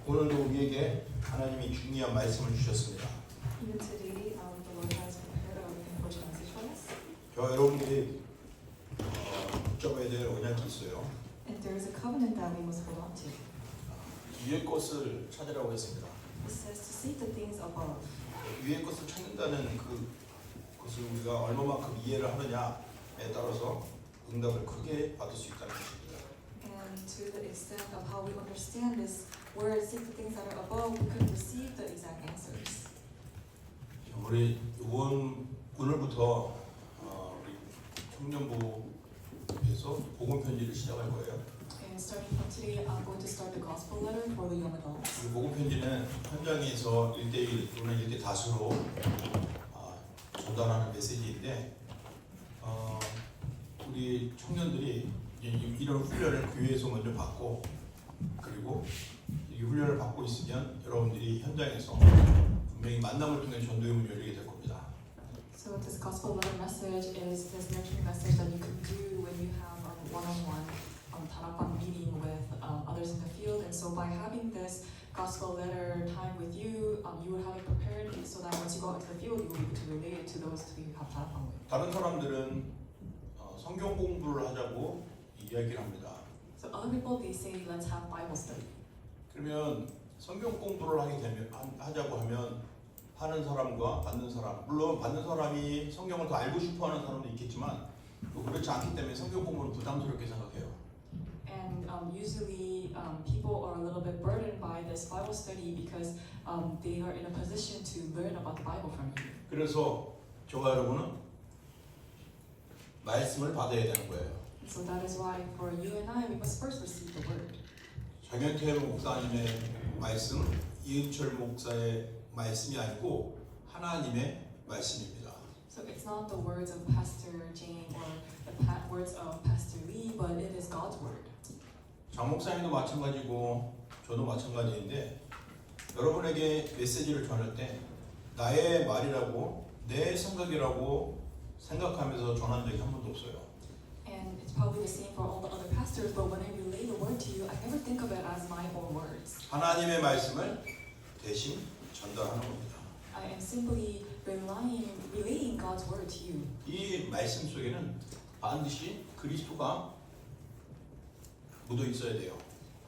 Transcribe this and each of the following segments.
오늘도 우리에게 하나님이 중요한 말씀을 주셨습니다. Even today, the Lord has prepared a important message for us. 저와 여러분들이 붙잡아야 될 언약이 있어요. And there is a covenant that we must hold on to. 위의 것을 찾으라고 했습니다. It says to seek the things above. 위의 것을 찾는다는 그것을 우리가 얼마만큼 이해를 하느냐에 따라서 응답을 크게 받을 수 있다는 것입니다. And to the extent of how we understand this word, seek the things that are above, we could receive the exact answers. 우리 오늘부터 우리 청년부에서 복음 편지를 시작할 거예요. And starting from today, I'm going to start the gospel letter for the young adults. 이 복음 편지는 현장에서 1대1 또는 1대 다수로 전달하는 메시지인데 우리 청년들이 이런 훈련을 교회에서 먼저 받고 그리고 이 훈련을 받고 있으면 여러분들이 현장에서 분명히 만남을 통해 전도의 문이 열리게 될 겁니다. So this gospel letter message is this nurturing message that you can do when you have a one-on-one 다락방 meeting with others in the field. And so by having this gospel letter time with you, you will have it prepared so that once you go out into the field, you will be able to relate it to those who you have 다락방 with. 다른 사람들은 성경 공부를 하자고 이야기를 합니다. So other people, they say, let's have Bible study. 그러면 성경 공부를 하자고 하면 하는 사람과 받는 사람, 물론 받는 사람이 성경을 더 알고 싶어하는 사람도 있겠지만 그렇지 않기 때문에 성경 공부를 부담스럽게 생각해요. And usually people are a little bit burdened by this Bible study because they are in a position to learn about the Bible from you. 그래서 저와 여러분은 말씀을 받아야 되는 거예요. So that is why for you and I, we must first receive the word. 장현태 목사님의 말씀, 이은철 목사의 말씀이 아니고 하나님의 말씀입니다. So it's not the words of Pastor Jane or the words of Pastor Lee, but it is God's word. 장 목사님도 마찬가지고 저도 마찬가지인데 여러분에게 메시지를 전할 때 나의 말이라고 내 생각이라고 생각하면서 전한 적이 한 번도 없어요. And it's probably the same for all the other pastors, but when I relay the word to you, I never think of it as my own words. 하나님의 말씀을 대신 전달하는 겁니다. I am simply relaying God's word to you. 이 말씀 속에는 반드시 그리스도가 묻어 있어야 돼요.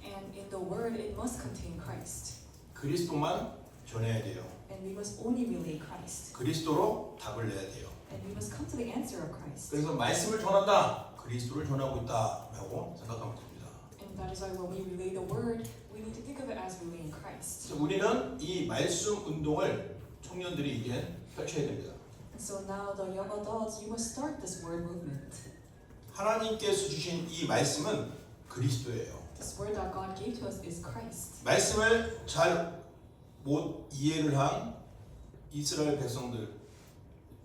And in the word, it must contain Christ. 그리스도만 전해야 돼요. And we must only relay Christ. 그리스도로 답을 내야 돼요. And we must come to the answer of Christ. 그래서 말씀을 전한다. 그리스도를 전하고 있다라고 생각하면 됩니다. And that is why when we relay the word, we need to think of it as relaying Christ. 그래서 우리는 이 말씀 운동을 청년들이 이제 펼쳐야 됩니다. And so now the young adults, you must start this word movement. 하나님께서 주신 이 말씀은 그리스도예요. This word that God gave to us is Christ. 말씀을 잘 못 이해를 한 이스라엘 백성들,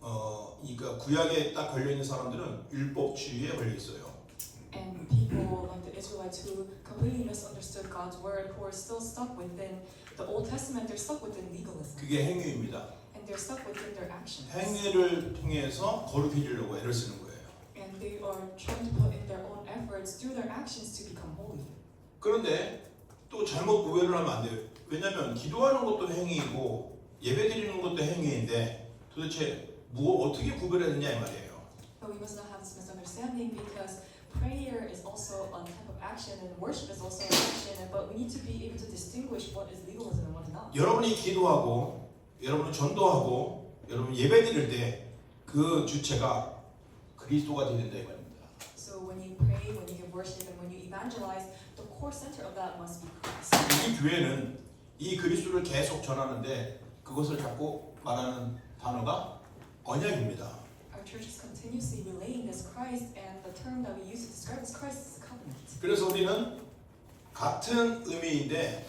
그러니까 구약에 딱 걸려 있는 사람들은 율법주의에 걸려 있어요. And people like the Israelites who completely misunderstood God's word, who are still stuck within the Old Testament, they're stuck within legalism. 그게 행위입니다. And they're stuck within their actions. 행위를 통해서 거룩해지려고 애를 쓰는 거예요. And they are trying to put in their own efforts through their actions to become holy. 그런데 또 잘못 구별을 하면 안 돼요. 왜냐하면 기도하는 것도 행위이고 예배드리는 것도 행위인데 도대체 어떻게 구별해야 되냐 이 말이에요. But we must not have this misunderstanding because prayer is also a type of action and worship is also an action. But we need to be able to distinguish what is legalism and what is not. 여러분이 기도하고 여러분이 전도하고 여러분 예배드릴 때 그 주체가 그리스도가 되야 된다 이 말입니다. So when you pray, when you give worship, and when you evangelize, the core center of that must be Christ. 이 교회는 이 그리스도를 계속 전하는데 그것을 자꾸 말하는 단어가 언약입니다. Our church is continuously relaying this Christ, and the term that we use to describe this Christ is covenant. 그래서 우리는 같은 의미인데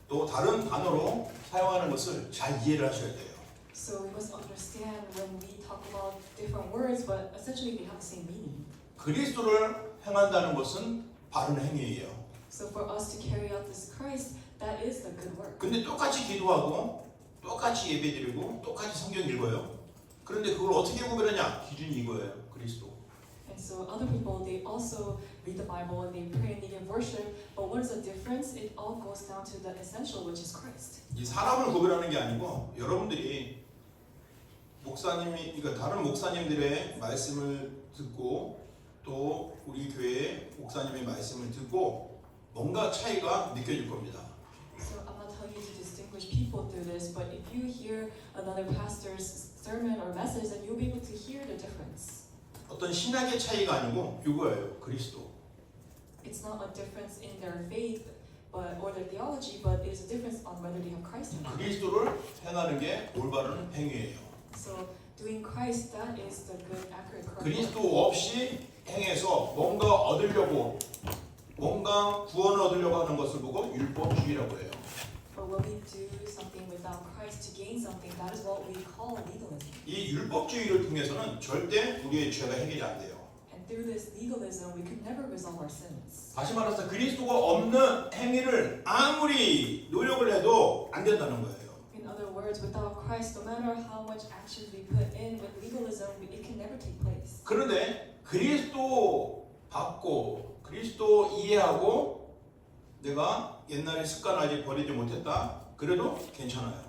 또 다른 단어로 사용하는 것을 잘 이해를 하셔야 돼요. So we must understand when we talk about different words, but essentially they have the same meaning. 그리스도를 행한다는 것은 바른 행위예요. So for us to carry out this Christ, that is the good work. 근데 똑같이 기도하고 똑같이 예배드리고 똑같이 성경 읽어요. 그런데 그걸 어떻게 구별하냐? 기준이 이거예요. 그리스도. And And so other people, they also read the Bible and they pray and they give worship. But what is the difference? It all goes down to the essential, which is Christ. 이 사람을 구별하는 게 아니고 여러분들이 목사님이 그러니까 다른 목사님들의 말씀을 듣고 또 우리 교회의 목사님의 말씀을 듣고 뭔가 차이가 느껴질 겁니다. So I'm not telling you to distinguish people through this, but if you hear another pastor's sermon or message, then you'll be able to hear the difference. 어떤 신학의 차이가 아니고 이거예요. 그리스도. It's not a difference in their faith or their theology, but it's a difference on whether they have Christ or not. 그리스도를 행하는 게 올바른 행위예요. So doing Christ, that is the good, accurate, correct. 그리스도 없이 행해서 뭔가 얻으려고 뭔가 구원을 얻으려고 하는 것을 보고 율법주의라고 해요. But when we do something without Christ to gain something, that is what we call legalism. 이 율법주의를 통해서는 절대 우리의 죄가 해결이 안 돼요. And through this legalism, we could never resolve our sins. 다시 말해서 그리스도가 없는 행위를 아무리 노력을 해도 안 된다는 거예요. In other words, without Christ, no matter how much actions we put in with legalism, it can never take place. 그런데 그리스도 받고 그리스도 이해하고 내가 옛날에 습관 아직 버리지 못했다. 그래도 괜찮아요.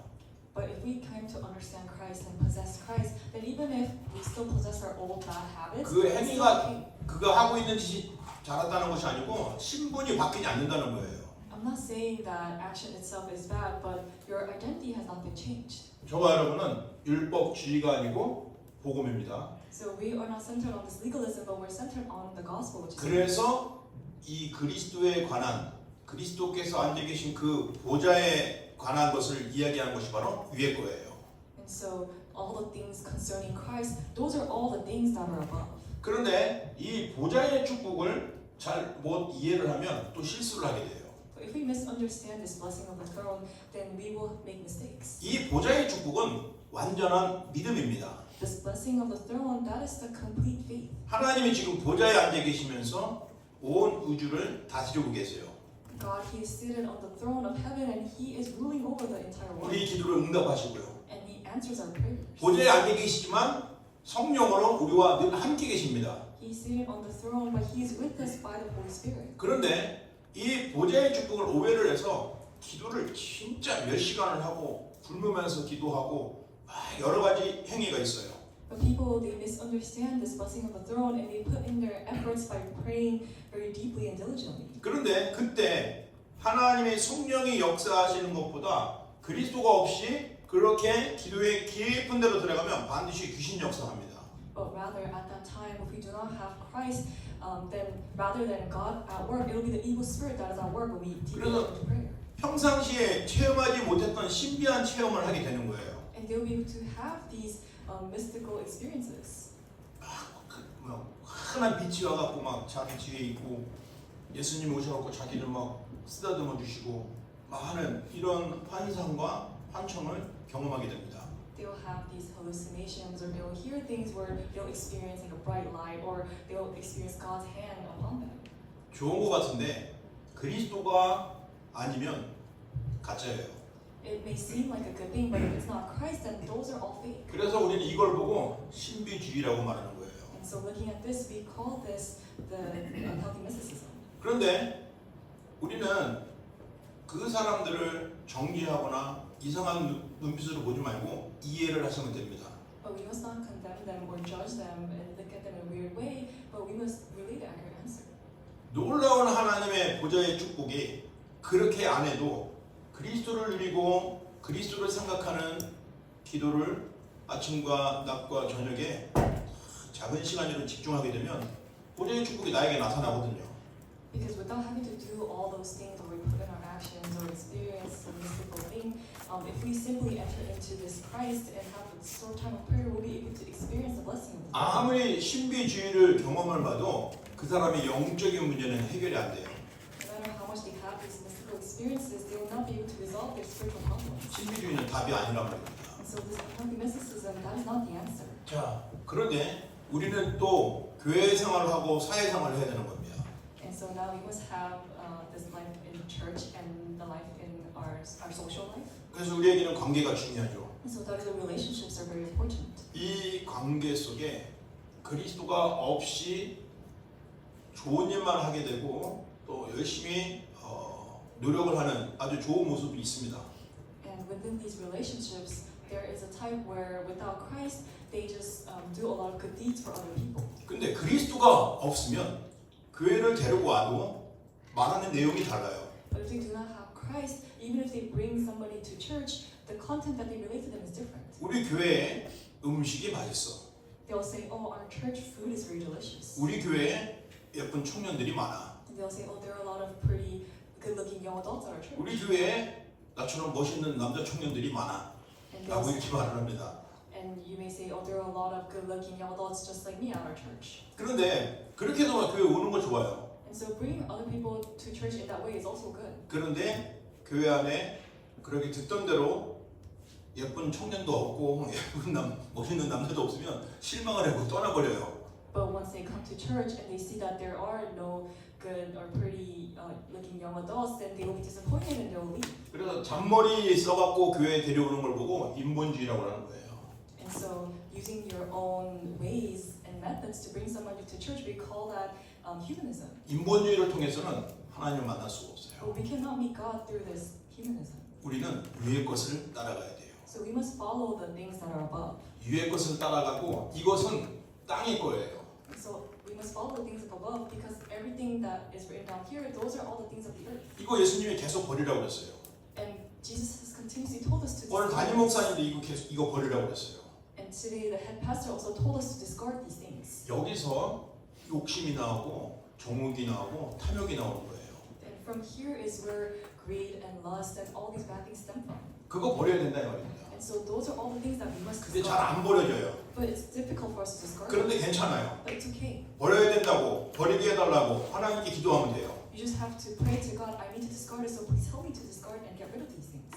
But if we came to understand Christ and possess Christ, then even if we still possess our old bad habits, 그 it's still 행위가 okay. 그가 하고 있는 짓이 잘했다는 것이 아니고 신분이 바뀌지 않는다는 거예요. I'm not saying that action itself is bad, but your identity has not been changed. 저와 여러분은 율법주의가 아니고 복음입니다. So we are not centered on this legalism, but we're centered on the gospel, which is 그래서 이 그리스도에 관한 그리스도께서 앉아 계신 그 보좌에 관한 것을 이야기하는 것이 바로 위의 거예요. And so all the things concerning Christ, those are all the things that are above. 그런데 이 보좌의 축복을 잘 못 이해를 하면 또 실수를 하게 돼요. But if we misunderstand this blessing of the throne, then we will make mistakes. 이 보좌의 축복은 완전한 믿음입니다. This blessing of the throne, that is the complete faith. 하나님이 지금 보좌에 앉아 계시면서 온 우주를 다스리고 계세요. God, He is seated on the throne of heaven and He is ruling over the entire world. 우리 기도를 응답하시고요. And He answers our prayers. 보좌에 앉아 계시지만 성령으로 우리와 늘 함께 계십니다. He is seated on the throne, but He is with us by the Holy Spirit. 그런데 이 보좌의 축복을 오해를 해서 기도를 진짜 몇 시간을 하고 굶으면서 기도하고 여러 가지 행위가 있어요. But people, they misunderstand this blessing of the throne and they put in their efforts by praying very deeply and diligently. 그런데 그때 하나님의 성령이 역사하시는 것보다 그리스도가 없이 그렇게 기도의 깊은 데로 들어가면 반드시 귀신 역사합니다. But rather, at that time, if we do not have Christ, then rather than God at work, it will be the evil spirit that is at work when we deeply 그래서- into prayer. 평상시에 체험하지 못했던 신비한 체험을 하게 되는 거예요. And they will be able to have these mystical experiences. 하나 빛이 와갖고 막 자기 뒤에 있고 예수님 오셔갖고 자기를 막 쓰다듬어 주시고 막 하는 이런 환상과 환청을 경험하게 됩니다. They will have these hallucinations, or they will hear things where they will experience like a bright light, or they will experience God's hand upon them. 좋은 것 같은데 그리스도가 아니면 가짜예요. It may seem like a good thing, but if it's not Christ, then those are all fake. 그래서 우리는 이걸 보고 신비주의라고 말하는 거예요. And so looking at this, we call this the unhealthy mysticism. 그런데 우리는 그 사람들을 정죄하거나 이상한 눈빛으로 보지 말고 이해를 하시면 됩니다. But we must not condemn them or judge them and look at them in a weird way, but we must relay the accurate answer. 놀라운 하나님의 보좌의 축복이 그렇게 안 해도 그리스도를 누리고 그리스도를 생각하는 기도를 아침과 낮과 저녁에 작은 시간으로 집중하게 되면 보좌의 축복이 나에게 나타나거든요. Because without having to do all those things or we put in our actions or experience some mystical thing, if we simply enter into this Christ and have a short time of prayer, we'll be able to experience the blessing of the Lord. 아무리 신비주의를 경험을 봐도 그 사람의 영적인 문제는 해결이 안 돼요. No matter how much they have these mystical experiences, they will not be able to resolve their spiritual problems. 신비주의는 답이 아니란 말입니다. And so this unhealthy mysticism, that is not the answer. 자, 그런데 우리는 또 교회 생활을 하고 사회 생활을 해야 되는 겁니다. And so now we must have this life in church and the life in our social life. 그래서 우리에게는 관계가 중요하죠. And so that is the relationships are very important. 이 관계 속에 그리스도가 없이 좋은 일만 하게 되고 또 열심히 노력을 하는 아주 좋은 모습이 있습니다. And within these relationships, there is a type where without Christ, they just do a lot of good deeds for other people. 근데 그리스도가 없으면 교회를 데리고 와도 말하는 내용이 달라요. But if they do not have Christ, even if they bring somebody to church, the content that they relate to them is different. 우리 교회에 음식이 맛있어. They'll say, oh, our church food is very delicious. 우리 교회에 예쁜 청년들이 많아. And they'll say, oh, there are a lot of pretty, good-looking young adults at our church. 우리 교회에 나처럼 멋있는 남자 청년들이 많아. And, 라고 이렇게 말을 합니다. and you may say, oh, there are a lot of good-looking young adults just like me at our church. 그런데 그렇게 해서 교회 오는 거 좋아요. And so bringing other people to church in that way is also good. 그런데 교회 안에 그렇게 듣던 대로 예쁜 청년도 없고 예쁜 멋있는 남자도 없으면 실망을 하고 떠나버려요. But once they come to church and they see that there are no good or pretty looking young adults, then they will be disappointed and they will leave. 그래서 잔머리 써갖고 교회에 데려오는 걸 보고 인본주의라고 하는 거예요. And so using your own ways and methods to bring someone to church, we call that humanism. 인본주의를 통해서는 하나님을 만날 수가 없어요. But we cannot meet God through this humanism. 우리는 위의 것을 따라가야 돼요. So we must follow the things that are above. 위의 것을 따라가고 이것은 땅의 거예요. And so we must follow the things above because everything that is written down here, those are all the things of the earth. 이거 예수님이 계속 버리라고 그랬어요. And Jesus has continuously told us to 오늘 담임 discard. 목사님도 이거 버리라고 그랬어요. And today the head pastor also told us to discard these things. 여기서 욕심이 나오고 정욕이 나오고 탐욕이 나오는 거예요. And from here is where greed and lust and all these bad things stem from. 그거 버려야 된다 이 말입니다. And so those are all the things that we must 근데 잘 discard. 안 버려져요. But it's difficult for us to discard. 그런데 괜찮아요. But it's okay. 버려야 된다고 버리게 해달라고 하나님께 기도하면 돼요. You just have to pray to God, I need to discard it, so please help me to discard and get rid of these things.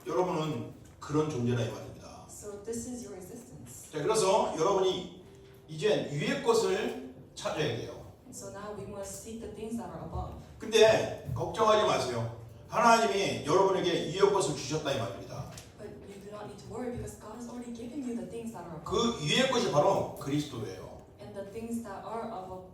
여러분은 그런 존재라 이 말입니다. So this is your existence. 자, 그래서 여러분이 이제 위의 것을 찾아야 돼요. And so now we must seek the things that are above. 근데 걱정하지 마세요. 하나님이 여러분에게 위의 것을 주셨다 이 말입니다. But you do not need to worry because God has already given you the things that are above. 그 위의 것이 바로 그리스도예요. And the things that are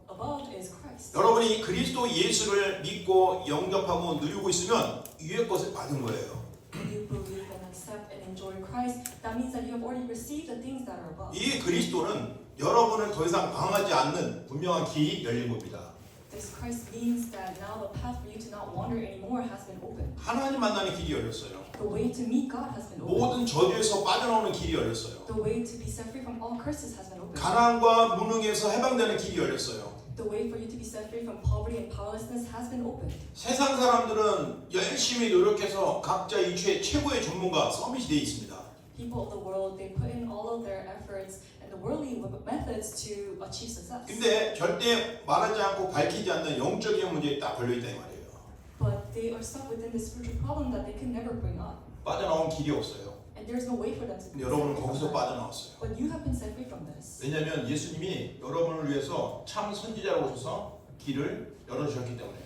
above is Christ. 여러분이 그리스도 예수를 믿고 영접하고 누리고 있으면 위의 것을 받은 거예요. You believe and accept and enjoy Christ. That means that you have already received the things that are above. 이 그리스도는 여러분을 더 이상 방황하지 않는 분명한 길이 열린 겁니다. This Christ means that now the path for you to not wander anymore has been opened. 하나님 만나는 길이 열렸어요. The way to meet God has been opened. 모든 저주에서 빠져나오는 길이 열렸어요. The way to be set free from all curses has been opened. 가난과 무능에서 해방되는 길이 열렸어요. The way for you to be set free from poverty and powerlessness has been opened. 세상 사람들은 열심히 노력해서 각자 이주의 최고의 전문가 서밋이 되어 있습니다. People of the world, they put in all of their efforts and the worldly methods to achieve success. 근데 절대 말하지 않고 밝히지 않는 영적인 문제에 딱 걸려있다 이 말이에요. But they are stuck within this spiritual problem that they can never bring up. 빠져나온 길이 없어요. And there's no way for them to 근데 be 여러분은 set free 거기서 from that. 빠져나왔어요. But you have been set free from this. 왜냐하면 예수님이 여러분을 위해서 참 선지자로 오셔서 길을 열어주셨기 때문에요.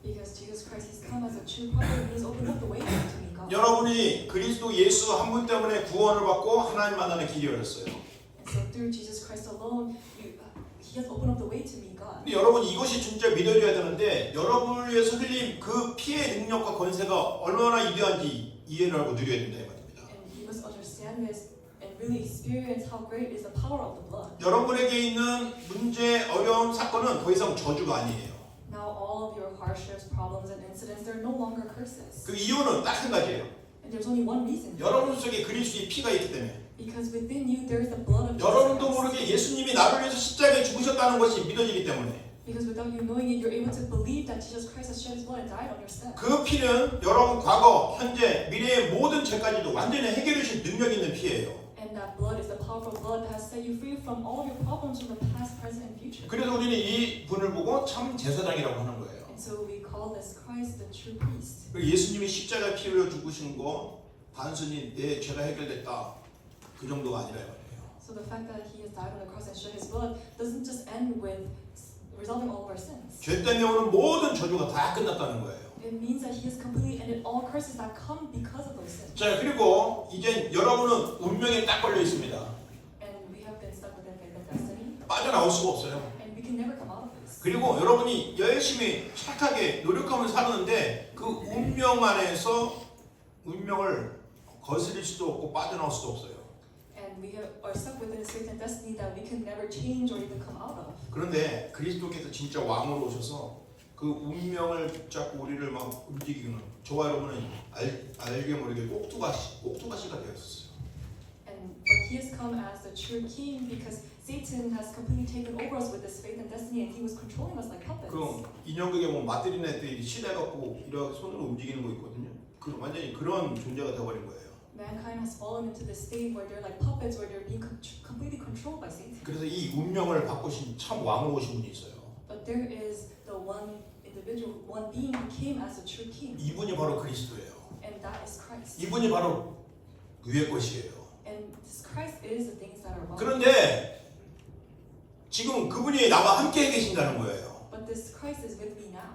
Because Jesus Christ has come as a true prophet and he's opened up the way to meet God. 여러분이 그리스도 예수 한 분 때문에 구원을 받고 하나님 만나는 길이 열렸어요. And so through Jesus Christ alone, he has opened up the way to meet God. 근데 여러분 이것이 진짜 믿어줘야 되는데 여러분을 위해서 흘린 그 피의 능력과 권세가 얼마나 위대한지 이해를 하고 누려야 된다 이 말입니다. And you must understand this and really experience how great is the power of the blood. 여러분에게 있는 문제, 어려움, 사건은 더 이상 저주가 아니에요. Now all of your hardships, problems, and incidents, they're no longer curses. 그 이유는 딱 한 가지예요. And there's only one reason. 여러분 속에 그리스도의 피가 있기 때문에. Because within you there is the blood of Jesus 여러분도 Christ. 모르게 예수님이 나를 위해서 십자가에 죽으셨다는 것이 믿어지기 때문에. Because without you knowing it, you're able to believe that Jesus Christ has shed his blood and died on your stead. 그 피는 여러분 과거, 현재, 미래의 모든 죄까지도 완전히 해결해 주신 능력 있는 피예요. And that blood is the powerful blood that has set you free from all of your problems from the past, present, and future. 그래서 우리는 이 분을 보고 참 제사장이라고 하는 거예요. And so we call this Christ the true priest. 그리고 예수님이 십자가에 피 흘려 죽으신 거 단순히 내 죄가 해결됐다 그 정도가 아니라 말이에요. So the fact that he has died on the cross and shed his blood doesn't just end with resolving all of our sins. 죄 때문에 오는 모든 저주가 다 끝났다는 거예요. It means that he has completely ended all curses that come because of those sins. 자, 그리고 이제 여러분은 운명에 딱 걸려 있습니다. And we have been stuck within fate and destiny. 빠져나올 수가 없어요. And we can never come out of this. 그리고 여러분이 열심히 착하게 노력하면서 사는데 그 운명 안에서 운명을 거스릴 수도 없고 빠져나올 수도 없어요. And we are stuck within a certain destiny that we can never change or even come out of. 그런데 그리스도께서 진짜 왕으로 오셔서 그 운명을 붙잡고 우리를 막 움직이는 저와 여러분은 알게 모르게 꼭두가시가 되었었어요. But he has come as the true king because Satan has completely taken over us with his faith and destiny, and he was controlling us like puppets. 그럼 인형극에 보면 맞들이는 애들이 치대갖고 이렇게 손으로 움직이는 거 있거든요. 그 완전히 그런 존재가 되어버린 거예요. Mankind has fallen into the state where they're like puppets, where they're being completely controlled by Satan. 그래서 이 운명을 바꾸신 참 왕으로 오신 분이 있어요. But there is the one individual, one being who came as a true king, 이분이 바로 그리스도예요. and that is Christ. 이분이 바로 위의 것이에요. And this Christ is the things that are above. 그런데 지금 그분이 나와 함께 계신다는 거예요. But this Christ is with me now.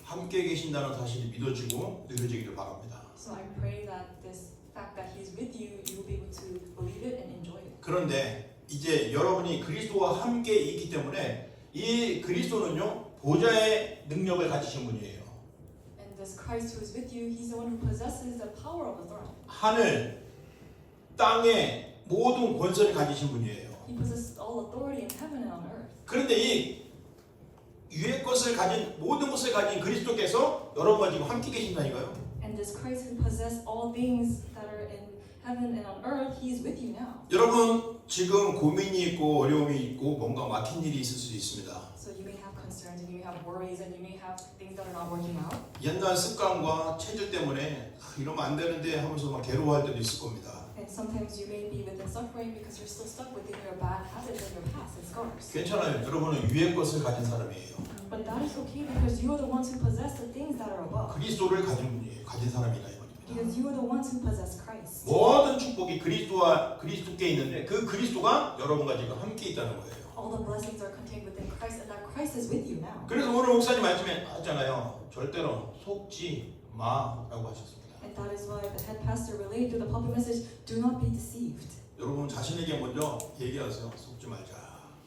함께 계신다는 사실이 믿어지고 느껴지기를 바랍니다. So I pray that this fact that He is with you, you will be able to believe it and enjoy it. 그런데 이제 여러분이 그리스도와 함께 있기 때문에 이 그리스도는요 보좌의 능력을 가지신 분이에요. And this Christ who is with you, He's the one who possesses the power of the throne. 하늘, 땅의 모든 권세를 가지신 분이에요. He possesses all authority in heaven and on earth. 그런데 이 위의 것을 가진 모든 것을 가진 그리스도께서 여러분과 지금 함께 계신다니까요. And this Christ who possesses all things that are in heaven and on earth, He is with you now. 여러분 지금 고민이 있고 어려움이 있고 뭔가 막힌 일이 있을 수도 있습니다. So you may have concerns and you may have worries and you may have things that are not working out. 옛날 습관과 체질 때문에 이러면 안 되는데 하면서 막 괴로워할 때도 있을 겁니다. And sometimes you may be within suffering because you're still stuck within your bad habits and your past and scars. 괜찮아요. 여러분은 위의 것을 가진 사람이에요. But that is okay because you are the ones who possess the things that are above. 그리스도를 가진 분이에요. 가진 사람이다 이 말입니다. Because you are the ones who possess Christ. 모든 축복이 그리스도께 있는데 그 그리스도가 여러분과 지금 함께 있다는 거예요. All the blessings are contained within Christ and that Christ is with you now. 그래서 오늘 목사님 말씀에 하잖아요. 절대로 속지 마라고 하셨습니다. And that is why the head pastor relayed to the public message, do not be deceived. 여러분 자신에게 먼저 얘기하세요. 속지 말자.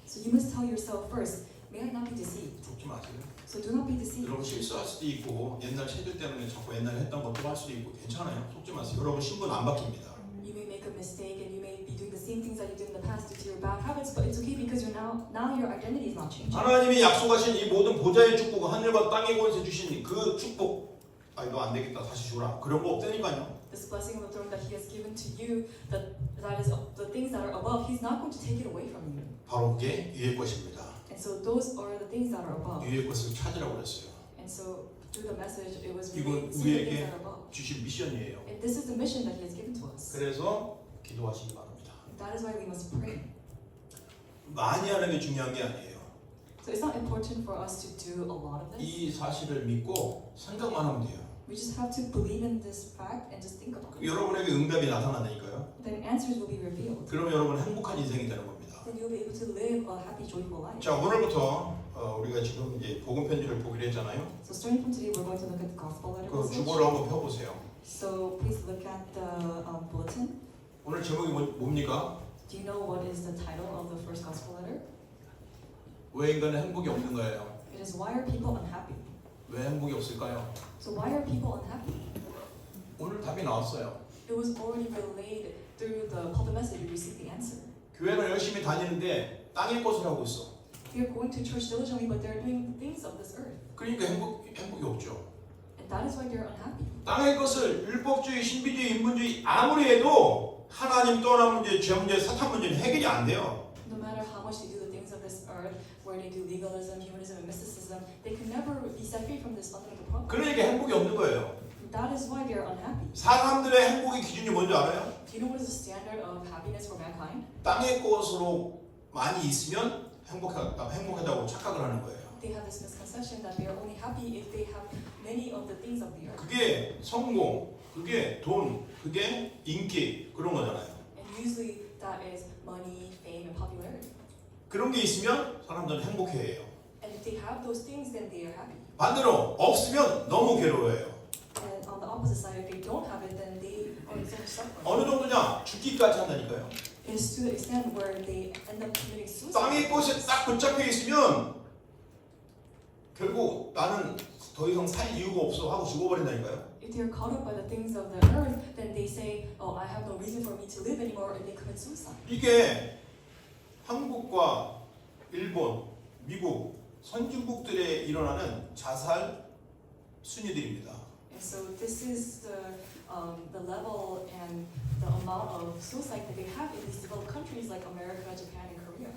So you must tell yourself first, may I not be deceived. 속지 마세요. So do not be deceived. 여러분 실수할 수도 있고 옛날 체질 때문에 자꾸 옛날에 했던 것도 할 수도 있고 괜찮아요. 속지 마세요. 여러분 신분 안 바뀝니다. You may make a mistake and you may be doing the same things that you did in the past due to your bad habits, but it's okay because you're now your identity is not changing. 하나님이 약속하신 이 모든 보좌의 축복, 하늘과 땅의 권세 주신 그 축복, 아니 너 안 되겠다 다시 줘라 그런 거 없다니까요. This blessing of the throne that He has given to you, that is the things that are above, He's not going to take it away from you. 바로 그게 위의 것입니다. And so those are the things that are above. 위의 것을 찾으라고 그랬어요. And so through the message, it was 이건 really seeing the things 우리에게 that are above. 주신 미션이에요. And this is the mission that He has given to us. 그래서 기도하시기 바랍니다. That is why we must pray. 많이 하는 게 중요한 게 아니에요. So it's not important for us to do a lot of this. 이 사실을 믿고 생각만 하면 돼요. We just have to believe in this fact and just think about it. 여러분에게 응답이 나타난다니까요. Then answers will be revealed. 그러면 여러분 행복한 인생이 되는 겁니다. Then you'll be able to live a happy, joyful life. 자 오늘부터 우리가 지금 이제 복음 편지를 보기로 했잖아요. So starting from today, we're going to look at the gospel letter 그 message. 주보를 한번 펴보세요. So please look at the bulletin. 오늘 제목이 뭡니까? Do you know what is the title of the first gospel letter? 왜 인간은 행복이 없는 거예요? It is why are people unhappy? 왜 행복이 없을까요? So why are people unhappy? 오늘 답이 나왔어요. It was already relayed through the public message. We received the answer. 교회는 열심히 다니는데 땅의 것을 하고 있어. They're going to church diligently, but they're doing things of this earth, 그러니까 행복이 없죠. and that is why they're unhappy. 땅의 것을 율법주의, 신비주의, 인본주의 아무리 해도 하나님 떠난 문제, 죄 문제, 사탄 문제는 해결이 안 돼요. No matter how much they do the things of this earth, where they do legalism, humanism, and mysticism, they can never be set free from this fundamental problem. 그러니까 행복이 없는 거예요. That is why they're unhappy. 사람들의 행복의 기준이 뭔지 알아요? Do you know what is the standard of happiness for mankind? 땅의 것으로 많이 있으면 행복하다고 착각을 하는 거예요. They have this misconception that they are only happy if they have many of the things of the earth. 그게 성공, 그게 돈, 그게 인기 그런 거잖아요. And usually that is money, fame, and popularity. 그런 게 있으면 사람들은 행복해해요. And if they have those things, then they are happy. 반대로 없으면 너무 괴로워해요. And on the opposite side, if they don't have it, then they are so much suffering. 어느 정도냐? 죽기까지 한다니까요. It is to the extent where they end up committing suicide. 땅의 것에 딱 붙잡혀 있으면 결국 나는 더 이상 살 이유가 없어 하고 죽어버린다니까요. If they are caught up by the things of the earth, then they say, "Oh, I have no reason for me to live anymore," and they commit suicide. 이게 한국과 일본, 미국, 선진국들에 일어나는 자살 순위들입니다. And so this is the level and the amount of suicide that they have in these developed countries like America, Japan, and Korea.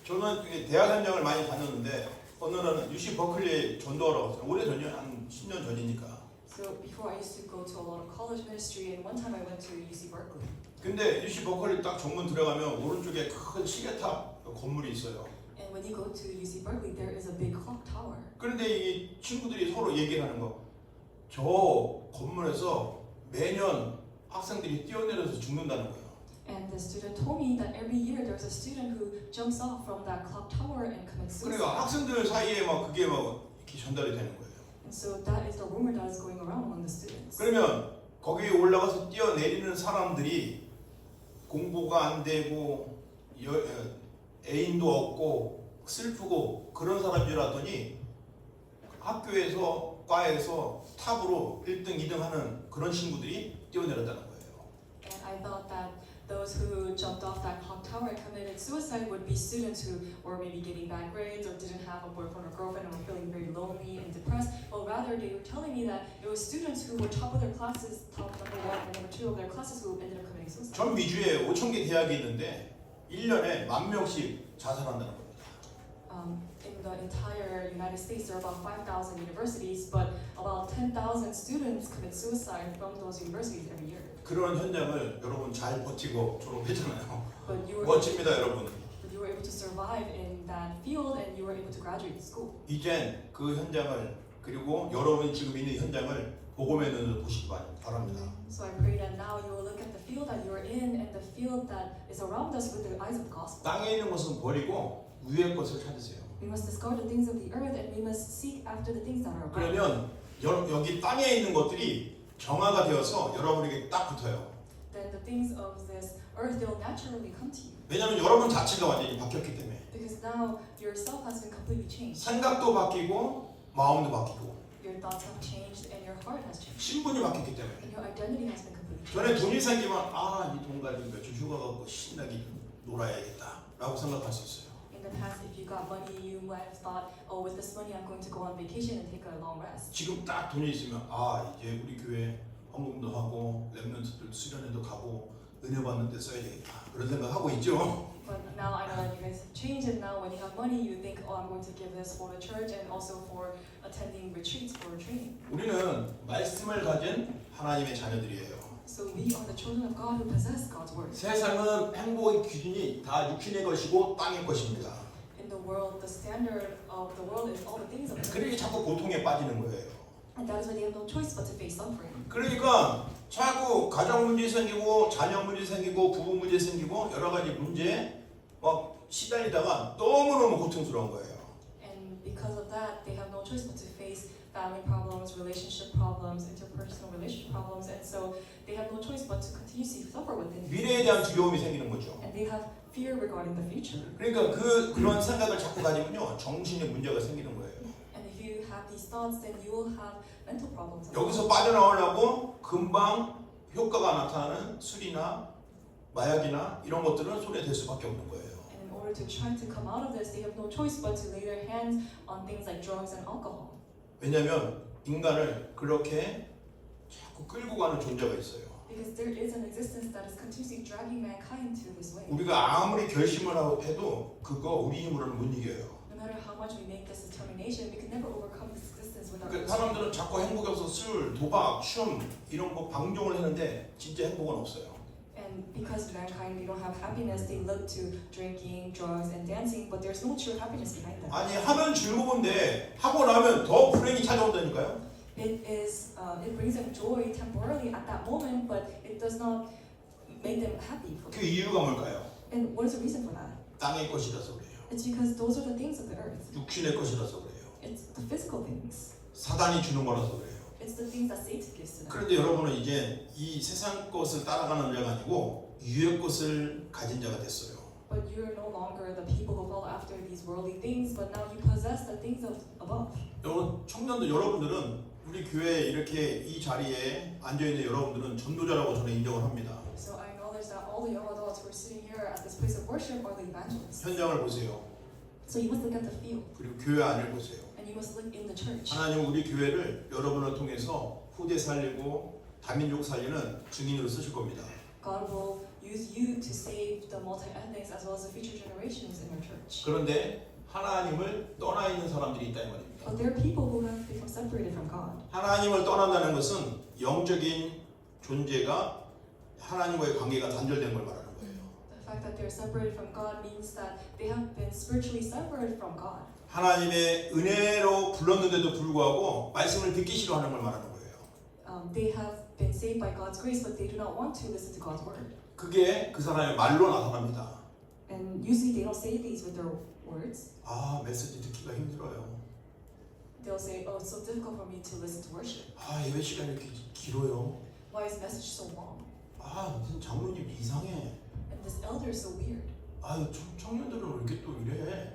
저는 이게 대학 현장을 많이 다녔는데 어느 날은 UC 버클리에 전도하러 갔어요. 오래전이요. 한 10년 전이니까. So before I used to go to a lot of college ministry, and one time I went to UC Berkeley. 근데 UC 버클리 딱 정문 들어가면 오른쪽에 큰 시계탑 건물이 있어요. And when you go to UC Berkeley, there is a big clock tower. 그런데 이 친구들이 서로 얘기를 하는 거. 저 건물에서 매년 학생들이 뛰어내려서 죽는다는 거예요. And the student told me that every year there's a student who jumps off from that clock tower and commits suicide. 그러니까 학생들 사이에 막 그게 막 이렇게 전달이 되는 거예요. And so that is the rumor that is going around among the students. 그러면 거기에 올라가서 뛰어내리는 사람들이 공부가 안 되고 애인도 없고 슬프고 그런 사람인 줄 알았더니 학교에서 과에서 탑으로 1등, 2등 하는 그런 친구들이 뛰어내렸다는 거예요. And I thought that those who jumped off that clock tower and committed suicide would be students who were maybe getting bad grades or didn't have a boyfriend or girlfriend and were feeling very lonely and depressed. But rather, they were telling me that it was students who were top of their classes, top number 1 and number 2 of their classes who ended up committing suicide. 전 미주에 5,000개 대학이 있는데 1년에 10,000명씩 자살한다는 겁니다. In the entire United States, there are about 5,000 universities, but about 10,000 students commit suicide from those universities every year. 그런 현장을 여러분 잘 버티고 졸업했잖아요. But you were 멋집니다, 여러분. able to survive in that field, and you were able to graduate school. 이젠 그 현장을 그리고 여러분이 지금 있는 현장을 복음의 눈으로 보시기 바랍니다. So I pray that now you will look at the field that you are in and the field that is around us with the eyes of the gospel. 땅에 있는 것은 버리고 위의 것을 찾으세요. We must discard the things of the earth, and we must seek after the things that are above. 그러면 여기 땅에 있는 것들이 정화가 되어서 여러분에게 딱 붙어요. Then the things of this earth, they will naturally come to you. 왜냐하면 여러분 자체가 완전히 바뀌었기 때문에. Because now yourself has been completely changed. 생각도 바뀌고 마음도 바뀌고 Your thoughts have changed and your heart has changed. 신분이 바뀌었기 때문에. And your identity has been completely 전에 changed. 돈이 생기면 이 돈 가지고 며칠 휴가 가고 신나게 놀아야겠다라고 생각할 수 있어요. In the past, if you got money, you might have thought, oh, with this money, I'm going to go on vacation and take a long rest. 지금 딱 돈이 있으면 이제 우리 교회 헌금도 하고 렘넌트들 수련회도 가고 은혜 받는 데 써야 되겠다 그런 생각하고 있죠. But now I know that you guys have changed, and now when you have money, you think, oh, I'm going to give this for the church and also for attending retreats for training. 우리는 말씀을 가진 하나님의 자녀들이에요. So we are the children of God who possess God's word. 세상은 행복의 기준이 다 육신의 것이고 땅의 것입니다. In the world, the standard of the world is all the things of the 그러니 earth. 자꾸 고통에 빠지는 거예요. And that is why they have no choice but to face suffering. 그러니까 자꾸 가정 문제 생기고 자녀 문제 생기고 부부 문제 생기고 여러 가지 문제에 막 시달리다가 너무너무 고통스러운 거예요. And because of that, they have no choice but to face family problems, relationship problems, interpersonal relationship problems, and so they have no choice but to continuously suffer within. 미래에 대한 두려움이 생기는 거죠. And they have fear regarding the future. 그러니까 그런 생각을 자꾸 가지면요 정신에 문제가 생기는 거예요. And if you have these thoughts, then you will have mental problems. 여기서 빠져나오려고 금방 효과가 나타나는 술이나 마약이나 이런 것들은 손에 댈 수밖에 없는 거예요. And in order to try to come out of this, they have no choice but to lay their hands on things like drugs and alcohol. 왜냐하면 인간을 그렇게 자꾸 끌고 가는 존재가 있어요. Because there is an existence that is continuously dragging mankind to this way. 우리가 아무리 결심을 해도 그거 우리 힘으로는 못 이겨요. No matter how much we make this determination, we can never overcome this existence without. 그러니까 사람들은 자꾸 행복이 없어서 술, 도박, 춤 이런 거 방종을 했는데 진짜 행복은 없어요. And because mankind, they don't have happiness, they look to drinking, drugs, and dancing, but there's no true happiness behind them. 아니 하면 즐거운데 하고 나면 더 불행이 찾아온다니까요. It brings them joy temporarily at that moment, but it does not make them happy. 그 이유가 뭘까요? And what is the reason for that? 땅의 것이라서 그래요. It's because those are the things of the earth. 육신의 것이라서 그래요. It's the physical things. 사단이 주는 거라서 그래요. It's the things that Satan gives to them. 그런데 여러분은 이제 이 세상 것을 따라가는 자가 아니고 유의 것을 가진 자가 됐어요. But you are no longer the people who follow after these worldly things, but now you possess the things of above. 여러분 청년들 여러분들은 우리 교회 이렇게 이 자리에 앉아 있는 여러분들은 전도자라고 저는 인정을 합니다. So I acknowledge that all the young adults who are sitting here at this place of worship are the evangelists. 현장을 보세요. So you must look at the field, 그리고 교회 안을 보세요. and you must look in the church. 하나님은 우리 교회를 여러분을 통해서 후대 살리고 다민족 살리는 증인으로 쓰실 겁니다. God will use you to save the multi-ethnics as well as the future generations in your church. 그런데 하나님을 떠나 있는 사람들이 있다 이 말입니다. But there are people who have become separated from God. 하나님을 떠난다는 것은 영적인 존재가 하나님과의 관계가 단절된 걸 말하는 거예요. The fact that they're separated from God means that they have been spiritually separated from God. 하나님의 은혜로 불렀는데도 불구하고 말씀을 듣기 싫어하는 걸 말하는 거예요. They have been saved by God's grace, but they do not want to listen to God's word. 그게 그 사람의 말로 나타납니다. And usually they don't say these with their words. 아, 메시지 듣기가 힘들어요. They'll say, "Oh, it's so difficult for me to listen to worship. 아, 예배 시간이 이렇게 길어요. Why is the message so long? 아, 무슨 장로님 이상해. And this elder is so weird." 아유, 청년들은 왜 이렇게 또 이래?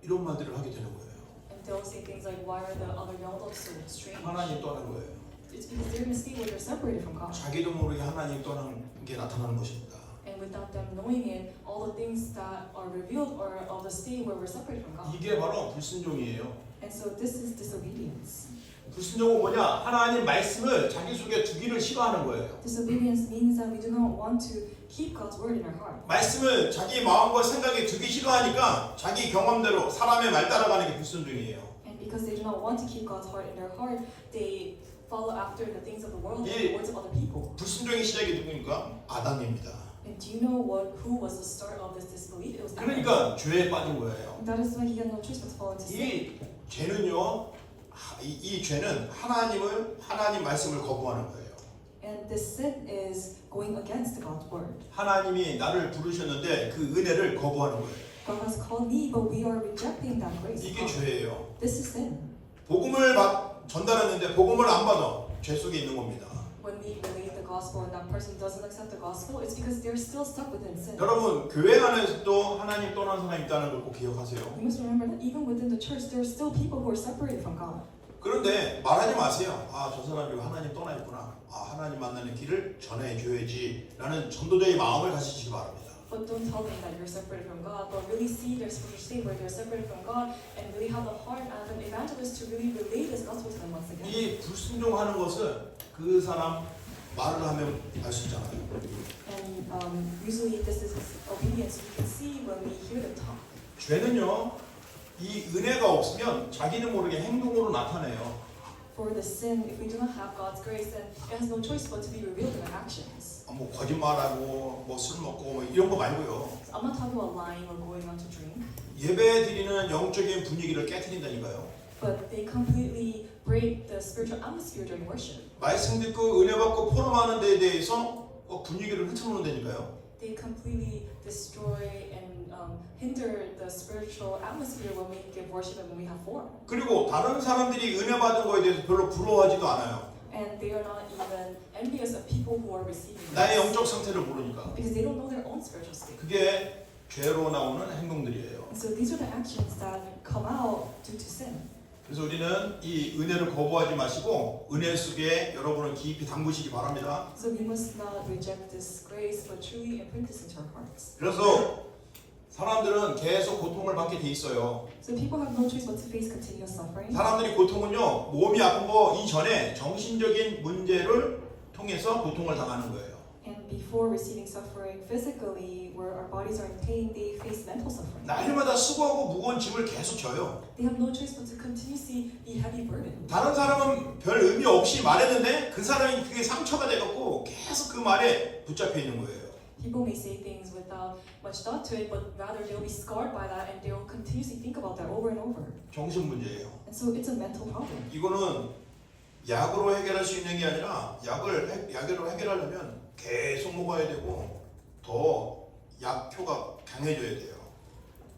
이런 말들을 하게 되는 거예요. And they'll say things like, "Why are the other young adults so strange?" 하나님 떠난 거예요. It's because they're in a state where they're separated from God. 자기도 모르게 하나님 떠난 게 나타나는 것입니다. And without them knowing it, all the things that are revealed are of the state where we're separated from God. 이게 바로 불순종이에요. And so this is disobedience. 불순종은 뭐냐? 하나님 말씀을 자기 속에 두기를 싫어하는 거예요. Disobedience means that we do not want to keep God's word in our heart. 말씀을 자기 마음과 생각에 두기 싫어하니까 자기 경험대로 사람의 말 따라가는 게 불순종이에요. And because they do not want to keep God's heart in their heart, they follow after the things of the world and the words of other people. 불순종의 시작이 누구니까? 아담입니다. And do you know who was the start of this disbelief? It was Adam. 그러니까 죄에 빠진 거예요. And that is why he had no choice but to fall into sin. 이 죄는요, 이 죄는 하나님 말씀을 거부하는 거예요. And this sin is going against God's word. 하나님이 나를 부르셨는데 그 은혜를 거부하는 거예요. God has called me, but we are rejecting that grace. 이게 죄예요. This is sin. 복음을 전달했는데 복음을 안 받아. 죄 속에 있는 겁니다. When we relate the gospel and that person doesn't accept the gospel, it's because they're still stuck within sin. 여러분, 교회 안에서도 하나님 떠난 사람이 있다는 걸 꼭 기억하세요. You must remember that even within the church, there are still people who are separated from God. 그런데 말하지 마세요. 아, 저 사람이 하나님 떠나 있구나. 아, 하나님 만나는 길을 전해줘야지 라는 전도자의 마음을 가지시기 바랍니다. But don't tell them that you're separated from God, but really see their spiritual state where they're separated from God and really have the heart as an evangelist to really relay this gospel to them once again. 이 불순종하는 것은 그 사람 말을 하면 알 수 있잖아요. And usually this is obedience we can see when we hear them talk. 죄는요, 이 은혜가 없으면 자기는 모르게 행동으로 나타내요. For the sin, if we do not have God's grace, then it has no choice but to be revealed in our actions. 뭐 거짓말하고 뭐 술 먹고 뭐 이런 거 말고요. So I'm not talking about lying or going on to drink, 예배 드리는 영적인 분위기를 깨트린다니까요. but they completely break the spiritual atmosphere during worship. 말씀 듣고 은혜 받고 포럼하는 데에 대해서 분위기를 흐트러놓는다니까요. They completely destroy and hinder the spiritual atmosphere when we give worship and when we have form. 그리고 다른 사람들이 은혜 받은 거에 대해서 별로 부러워하지도 않아요. And they are not even envious of people who are receiving 나의 this, 영적 상태를 모르니까. because they don't know their own spiritual state. 그게 죄로 나오는 행동들이에요. And so these are the actions that come out due to sin. 그래서 우리는 이 은혜를 거부하지 마시고 은혜 속에 여러분을 깊이 담그시기 바랍니다. So we must not reject this grace, but truly imprint this into our hearts. 그래서 사람들은 계속 고통을 받게 돼 있어요. So people have no choice but to face continuous suffering. 사람들이 고통은요, 몸이 아픈 거 이전에 정신적인 문제를 통해서 고통을 당하는 거예요. And before receiving suffering physically, where our bodies are in pain, they face mental suffering. 날마다 수고하고 무거운 짐을 계속 져요. They have no choice but to continuously be heavy burdened. 다른 사람은 별 의미 없이 말했는데 그 사람이 그게 상처가 돼갖고 계속 그 말에 붙잡혀 있는 거예요. People may say things without much thought to it, but rather they'll be scarred by that and they'll continuously think about that over and over. 정신 문제예요. And so it's a mental problem. 이거는 약으로 해결할 수 있는 게 아니라 약으로 해결하려면 계속 먹어야 되고 더 약효가 강해져야 돼요.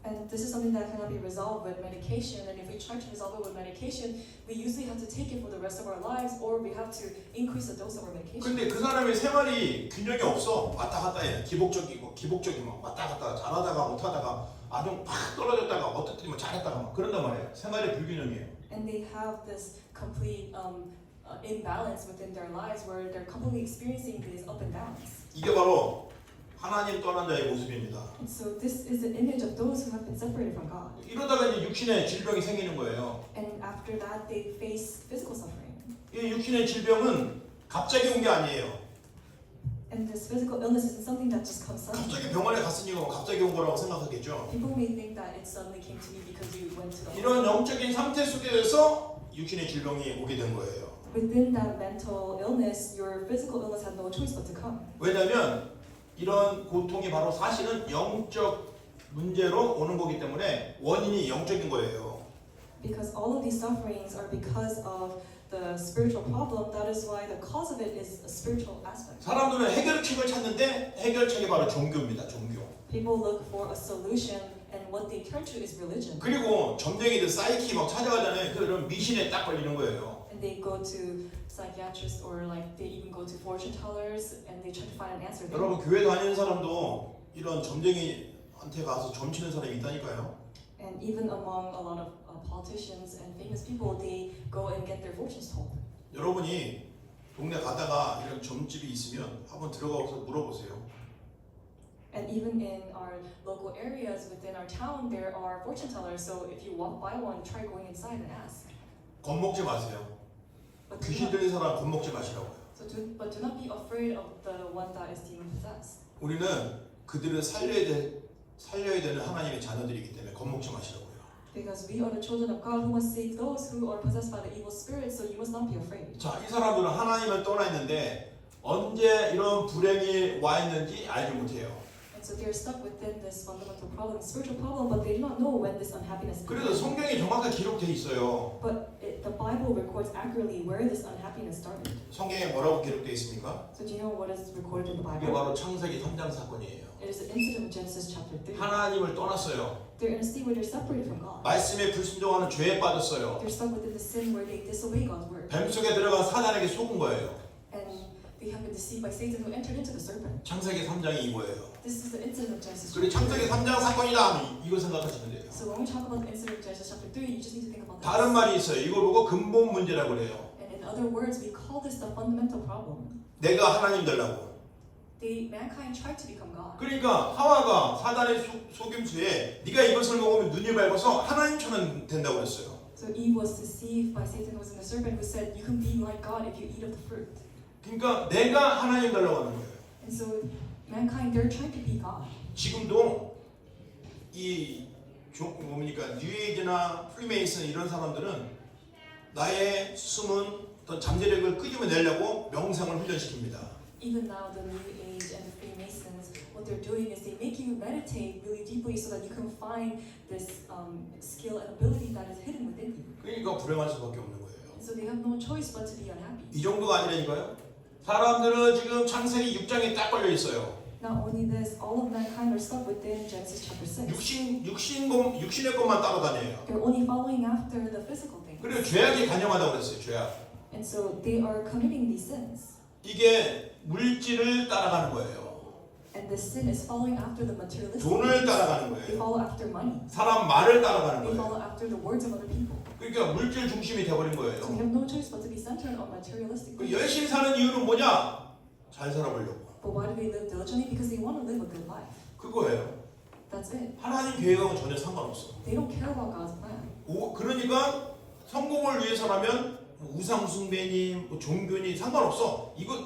And this is something that cannot be resolved with medication. And if we try to resolve it with medication, we usually have to take it for the rest of our lives, or we have to increase the dose of our medication. 근데 그 사람의 생활이 균형이 없어. 왔다 갔다 해. 기복적이고 막 왔다 갔다 잘하다가 못하다가 아주 팍 떨어졌다가 어떨 때 잘했다가 막 그런단 말이에요. 생활이 불균형이에요. And they have this complete imbalance within their lives where they're completely experiencing these up and downs. 이게 바로 하나님 떠난 자의 모습입니다. And so this is the image of those who have been separated from God. 이러다가 이제 육신의 질병이 생기는 거예요. And after that, they face physical suffering. 이 육신의 질병은 갑자기 온 게 아니에요. And this physical illness isn't something that just comes suddenly. 갑자기 병원에 갔으니까 갑자기 온 거라고 생각하겠죠. People may think that it suddenly came to me because you went to the 이런 hospital. 영적인 상태 속에서 육신의 질병이 오게 된 거예요. Within that mental illness, your physical illness had no choice but to come. 왜냐하면 이런 고통이 바로 사실은 영적 문제로 오는 거기 때문에 원인이 영적인 거예요. Because all of these sufferings are because of the spiritual problem. That is why the cause of it is a spiritual aspect. 사람들은 해결책을 찾는데 해결책이 바로 종교입니다. 종교. People look for a solution, and what they turn to is religion. 그리고 점쟁이들 사이키 막 찾아가잖아요. 그런 미신에 딱 걸리는 거예요. And they go to psychiatrists, or like they even go to fortune tellers, and they try to find an answer there. 여러분 교회 다니는 사람도 이런 점쟁이한테 가서 점 치는 사람이 있다니까요. And even among a lot of politicians and famous people, they go and get their fortunes told. 여러분이 동네 가다가 이런 점집이 있으면 한번 들어가서 물어보세요. And even in our local areas within our town, there are fortune tellers. So if you walk by one, try going inside and ask. 겁먹지 마세요. But 귀신 들린 사람 겁먹지 마시라고요. but do not be afraid of the one that is demon possessed. 우리는 그들을 살려야 되는 하나님의 자녀들이기 때문에 겁먹지 마시라고요. Because we are the children of God who must save those who are possessed by the evil spirit. So you must not be afraid. 자, 이 사람들은 하나님을 떠나 있는데 언제 이런 불행이 와 있는지 알지 못해요. And so they're stuck within this fundamental problem, spiritual problem, but they do not know when this unhappiness 그래서 began. 성경이 정확하게 기록돼 있어요. But the Bible records accurately where this unhappiness started. 성경에 뭐라고 기록돼 있습니까? So do you know what is recorded in the 이게 Bible? 바로 창세기 3장 사건이에요. It is the incident of Genesis chapter 3. 하나님을 떠났어요. They're in a state where they're separated from God. 말씀에 불순종하는 죄에 빠졌어요. They're stuck within the sin where they disobey God's word. 뱀 속에 들어간 사단에게 속은 거예요. And they have been deceived by Satan, who entered into the serpent. 창세기 3장이 이거예요. This is the incident of Genesis 그리고 chapter 3. 창세기 3장 사건이다 하면 이거 생각하시면 돼요. So when we talk about the incident of Genesis chapter 3, you just need to think about 다른 this. 말이 있어요. 이걸 보고 근본 문제라고 그래요. And in other words, we call this the fundamental problem. 내가 하나님 되려고. Mankind tried to become God. 그러니까 하와가 사단의 속임수에 네가 이것을 먹으면 눈이 밝아서 하나님처럼 된다고 그랬어요. So Eve was deceived by Satan, who was in the serpent, who said, you can be like God if you eat of the fruit. 그러니까 내가 하나님 되려고 하는 거예요. And so mankind, they're trying to be God. 지금도 이 뭡니까 뉴에이지나 프리메이슨 이런 사람들은 나의 숨은 어떤 잠재력을 끄집어내려고 명상을 훈련시킵니다. Even now, the New Age and the Freemasons, what they're doing is they make you meditate really deeply so that you can find this skill and ability that is hidden within you. 그러니까 불행할 수밖에 없는 거예요. And so they have no choice but to be unhappy. 이 정도가 아니라니까요. 사람들은 지금 창세기 6장에 딱 걸려 있어요. Not only this, all of mankind are stuck within Genesis chapter 6. 육신의 것만 따라다녀요. They're only following after the physical things. 그리고 죄악이 간영하다고 그랬어요. 죄악. And so they are committing these sins. 이게 물질을 따라가는 거예요. And the sin is following after the materialistic 돈을 things. 따라가는 They 거예요. follow after money. 사람 말을 따라가는 They 거예요. follow after the words of other people. 그러니까 물질 중심이 돼버린 So we 거예요. have no choice but to be centered on materialistic 그 things. 열심히 사는 이유는 뭐냐? 잘 살아보려고. But why do they live diligently? Because they want to live a good life. 그거예요. That's it. 하나님 계획하고 전혀 상관없어. They don't care about God's plan. 그러니까 성공을 위해서라면 우상 숭배니 종교니 상관없어. 이거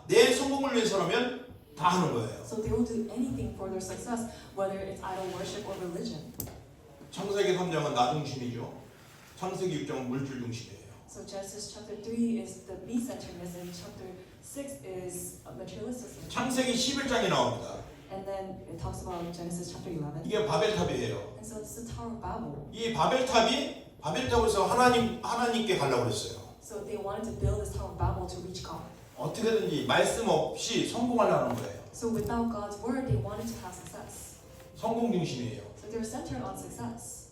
내 성공을 위해서라면 다 하는 거예요. So they will do anything for their success, whether it's idol worship or religion. 창세기 3장은 나 중심이죠. 창세기 6장은 물질 중심이에요. So Genesis chapter 3 is the me-centeredness, and chapter 6 is materialism. 창세기 11장이 나옵니다. And then it talks about Genesis chapter 11. 이게 바벨탑이에요. And so it's the Tower of Babel. 이 바벨탑에서 하나님께 가려고 그랬어요. So they wanted to build this Tower of Babel to reach God. 어떻게든지 말씀 없이 성공하려는 거예요. So without God's word, they wanted to have success. 성공 중심이에요. So but they're centered on success.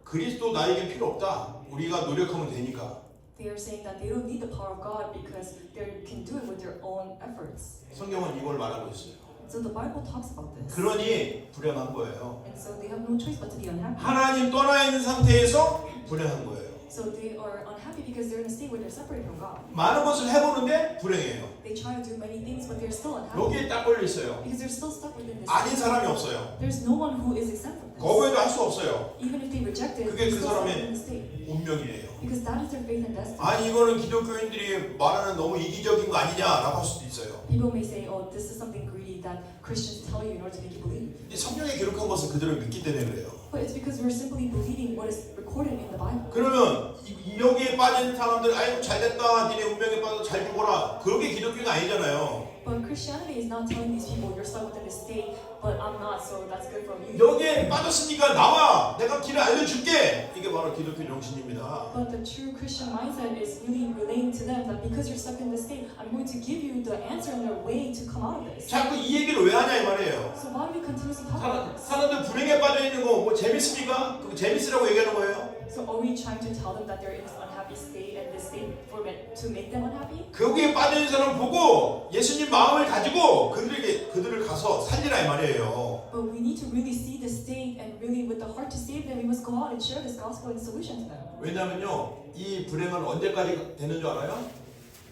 그리스도 나에게 필요 없다. 우리가 노력하면 되니까. They are saying that they don't need the power of God because they can do it with their own efforts. 성경은 이걸 말하고 있어요. So the Bible talks about this. 그러니 불행한 거예요. And so they have no choice but to be unhappy. 하나님 떠나 있는 상태에서 불행한 거예요. So they are unhappy because they're in a state where they're separated from God. 많은 것을 해보는데 불행해요. They try to do many things, but they're still unhappy 여기에 딱 걸려 있어요. because they're still stuck within this. 아닌 사람이 없어요. There's no one who is exempt from this. 거부해도 할 수 없어요. Even if they reject it, 그게 they're 그 still stuck 사람의 in the state 운명이에요. because that is their faith and destiny. 아니 이거는 기독교인들이 말하는 너무 이기적인 거 아니냐라고 할 수도 있어요. People may say, "Oh, this is something greedy that Christians tell you in order to make you believe." 근데 성경에 기록한 것을 그대로 믿기 때문에 그래요. But it's because we're simply believing what is recorded in the Bible. 그러면 여기에 빠진 사람들 아이고 잘됐다 니네 운명에 빠져 잘 죽어라 그게 기독교가 아니잖아요. But Christianity is not telling these people you're stuck within this state, but I'm not, so that's good from you. 여기에 빠졌으니까 나와 내가 길을 알려줄게 이게 바로 기독교 정신입니다. But the true Christian mindset is really relaying to them that because you're stuck in this state, I'm going to give you the answer and the way to come out of this. 자꾸 이 얘기를 왜 하냐 이 말이에요. So why do we continuously talk about this? 사람들 불행에 빠져 있는 거 뭐 재밌습니까? 그거 재밌으라고 얘기하는 거예요. So are we trying to tell them that they're in this unhappy state and this state to make them unhappy? 거기에 빠져 있는 사람 보고 예수님 마음을 가지고 그들을 가서 살리라 이 말이에요. But we need to really see the state and really with the heart to save them, we must go out and share this gospel and solution to them. 왜냐면요 이 불행은 언제까지 되는 줄 알아요?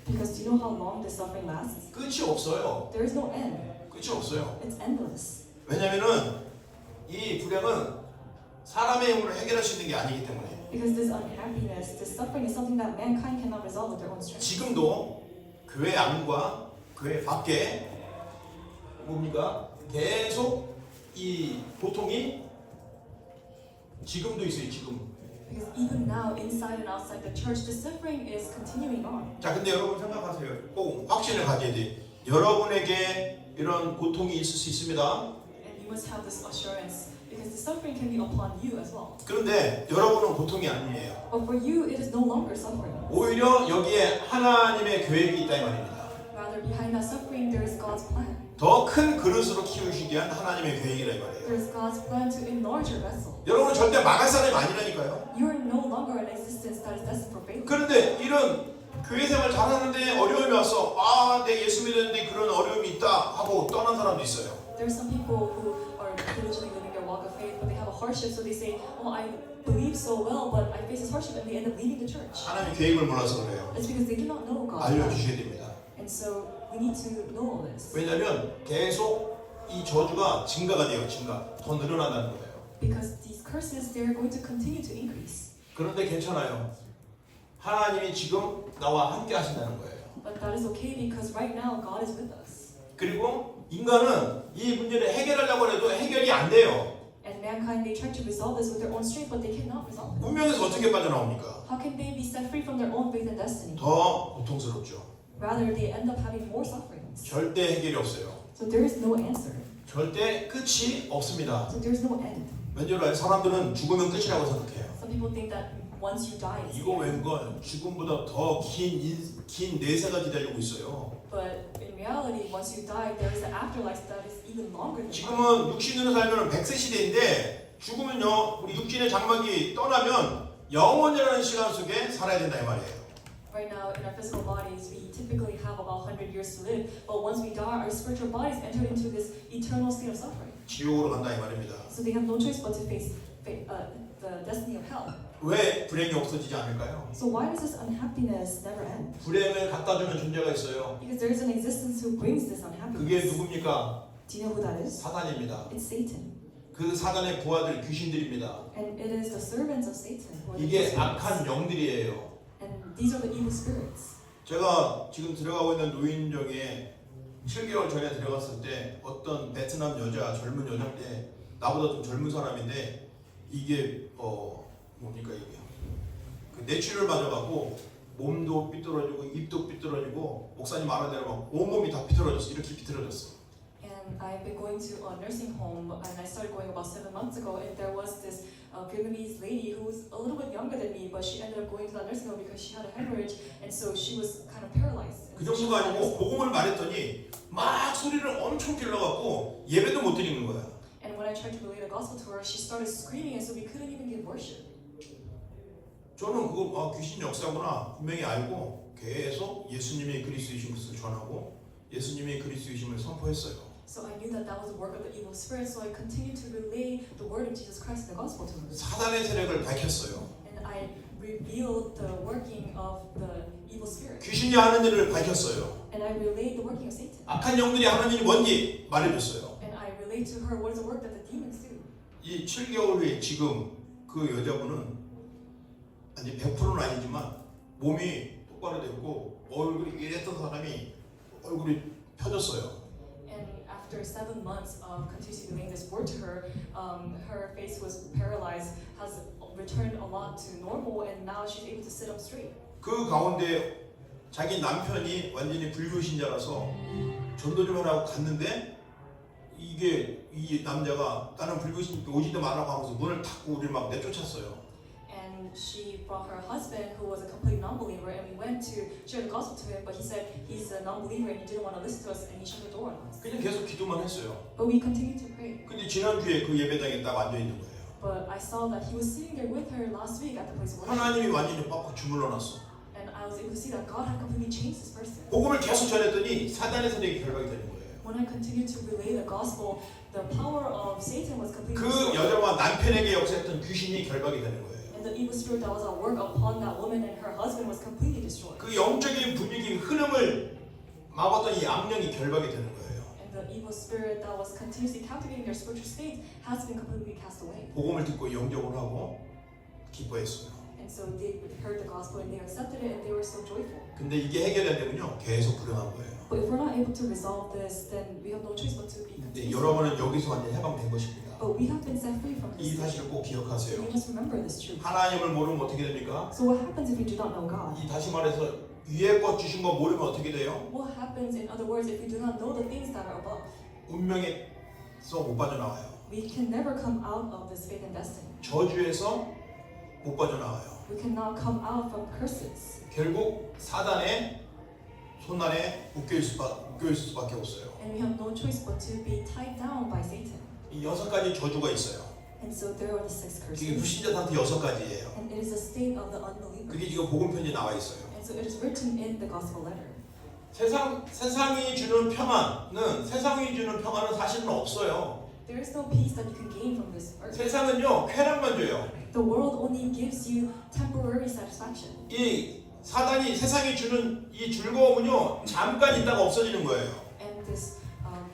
Because do you know how long this suffering lasts? 끝이 없어요. There is no end. 끝이 없어요. It's endless. 왜냐면은 이 불행은 사람의 힘으로 해결할 수 있는 게 아니기 때문에 Because this unhappiness, this suffering is something that mankind cannot resolve with their own strength. 지금도 교회 안과 교회 밖에 뭡니까? 계속 이 고통이 지금도 있어요. 지금. Because even now, inside and outside the church, the suffering is continuing on. 자, 근데 여러분 생각하세요. 꼭 확신을 가져야 돼. 여러분에게 이런 고통이 있을 수 있습니다. And you must have this assurance. Because the suffering can be upon you as well. 그런데 여러분은 고통이 아니에요. But for you, it is no longer suffering. 오히려 여기에 하나님의 계획이 있다 이 말입니다. Rather, behind that suffering, there is God's plan. 더 큰 그릇으로 키우시기 위한 하나님의 계획이라 이 말이에요. There is God's plan to enlarge your vessel. 여러분은 절대 망할 사람이 아니라니까요. You are no longer an existence that is destined for failure. 그런데 이런 교회 생활 잘하는데 어려움이 왔어. 아, 내 예수 믿었는데 그런 어려움이 있다 하고 떠난 사람도 있어요. There are some people who are diligently living their walk of faith, but they have a hardship, so they say, "Oh, I believe so well, but I face this hardship," and they end up leaving the church. 하나님의 계획을 몰라서 그래요. It's because they do not know God's plan. 알려주셔야 됩니다. And so we need to know all this. 왜냐하면 계속 이 저주가 증가가 돼요. 더 늘어난다는 거예요. Because these curses, they are going to continue to increase. 그런데 괜찮아요. 하나님이 지금 나와 함께 하신다는 거예요. But that is okay because right now God is with us. 그리고 인간은 이 문제를 해결하려고 해도 해결이 안 돼요. And mankind, they try to resolve this with their own strength, but they cannot resolve it. 운명에서 어떻게 빠져나옵니까? How can they be set free from their own faith and destiny? 더 고통스럽죠. Rather, they end up having more sufferings. 절대 해결이 없어요. So there is no answer. 절대 끝이 없습니다. So there is no end. 왠지 알아요? 사람들은 죽으면 끝이라고 생각해요. Some people think that once you die, it's 이거 the end. 웬걸 죽음보다 더 긴 내세가 기다리고 있어요. But in reality, once you die, there is an afterlife that is even longer than life. 지금은 육신으로 살면 100세 시대인데 죽으면요 우리 육신의 장막이 떠나면 영원이라는 시간 속에 살아야 된다 이 말이에요. Right now, in our physical bodies, we typically have about 100 years to live. But once we die, our spiritual bodies enter into this eternal state of suffering. 지옥으로 간다 이 말입니다. So they have no choice but to face the destiny of hell. 왜 불행이 없어지지 않을까요? So why does this unhappiness never end? 불행을 갖다 주는 존재가 있어요. Because there is an existence who brings this 그게 unhappiness. 누굽니까? Do you know who that is? 사단입니다. It's Satan. 그 사단의 부하들 귀신들입니다. And it is the servants of Satan who are the 이게 evil 악한 spirits. 영들이에요. And these are the evil spirits. 제가 지금 들어가고 있는 노인정에 7개월 전에 들어갔을 때 어떤 베트남 여자 젊은 여자인데 나보다 좀 젊은 사람인데 이게 뭡니까 이게 그 뇌출혈 맞아갖고 몸도 삐뚤어지고 입도 삐뚤어지고 목사님 알아내려 막 온몸이 다 삐뚤어졌어. 이렇게 삐뚤어졌어. And I've been going to a nursing home, and I started going about 7 months ago. And there was this Vietnamese lady who was a little bit younger than me, but she ended up going to that nursing home because she had a hemorrhage, and so she was kind of paralyzed. 그 And so she 정도가 was 아니고 복음을 말했더니 막 소리를 엄청 길러갖고 예배도 못 드리는 거야. And when I I tried to relay the gospel to her, she started screaming, and so we couldn't even give worship. 저는 그거 귀신 역사구나 분명히 알고 계속 예수님이 그리스도이신 것을 전하고 예수님이 그리스도이심을 선포했어요. So I knew that that was the work of the evil spirit, so I continued to relay the word of Jesus Christ in the gospel to her. 사단의 세력을 밝혔어요. And I revealed the working of the evil spirit. 귀신이 하는 일을 밝혔어요. And I relayed the working of Satan. 악한 영들이 하는 일이 뭔지 말해줬어요. And I relayed to her what is the work that the demons do. 이 7개월 후에 지금 그 여자분은 아니 100%는 아니지만 몸이 똑바로 됐고 얼굴이 이랬던 사람이 얼굴이 펴졌어요. And after 7 months of continuously relaying this word to her, her face was paralyzed, has returned a lot to normal, and now she's able to sit up straight. 그 가운데 자기 남편이 완전히 불교신자라서 전도 좀 하라고 갔는데 이게 이 남자가 나는 불교신자 오지도 말라고 하면서 문을 닫고 우리를 막 내쫓았어요. And she brought her husband, who was a complete non-believer, and we went to share the gospel to him, but he said he's a non-believer and he didn't want to listen to us, and he shut the door on us. 그냥 계속 기도만 했어요. But we continued to pray. 근데 지난주에 그 예배당에 딱 앉아 있는 거예요. But I saw that he was sitting there with her last week at the place of worship. 하나님이 완전히 빡 주물러놨어. And I was able to see that God had completely changed this person. 복음을 계속 전했더니 사단의 세력이 결박이 되는 거예요. When I continued to relay the gospel, the power of Satan was completely 그 destroyed. 여자와 남편에게 역사했던 귀신이 결박이 되는 거예요. And the evil spirit that was at work upon that woman and her husband was completely destroyed. 그 영적인 분위기 흐름을 막았던 이 악령이 결박이 되는 거예요. And the evil spirit that was continuously captivating their spiritual state has been completely cast away. 복음을 듣고 영접을 하고 기뻐했어요. And so they heard the gospel and they accepted it and they were so joyful. 근데 이게 해결이 안 되면요 계속 불어난 거예요. But if we're not able to resolve this, then we have no choice but to be 근데 continuous. 여러분은 여기서 완전히 해방된 것입니다. But we have been set free from 이 this. 사실을 꼭 So 기억하세요. we must remember this truth. 하나님을 모르면 어떻게 됩니까? So what happens if we do not know God? 이 다시 말해서 위에 것 주신 거 모르면 어떻게 돼요? What happens, in other words, if we do not know the things that are above? 운명에서 못 빠져나와요. We can never come out of this fate and destiny. 저주에서 못 빠져나와요. We cannot come out from curses. 결국 사단의 손안에 묶여있을 수밖에 없어요. And we have no choice but to be tied down by Satan. 이 6가지 저주가 있어요. And so there are the 6 그게 curses. 불신자 상태 6가지예요. And it is the state of the unbeliever. 그게 지금 복음 편지에 나와 있어요. And so it is written in the gospel letter. 세상이 주는 평안은 사실은 없어요. There is no peace that you can gain from this earth. 세상은요 쾌락만 줘요. The world only gives you temporary satisfaction. 이 사단이 세상이 주는 이 즐거움은요 잠깐 있다가 없어지는 거예요. And this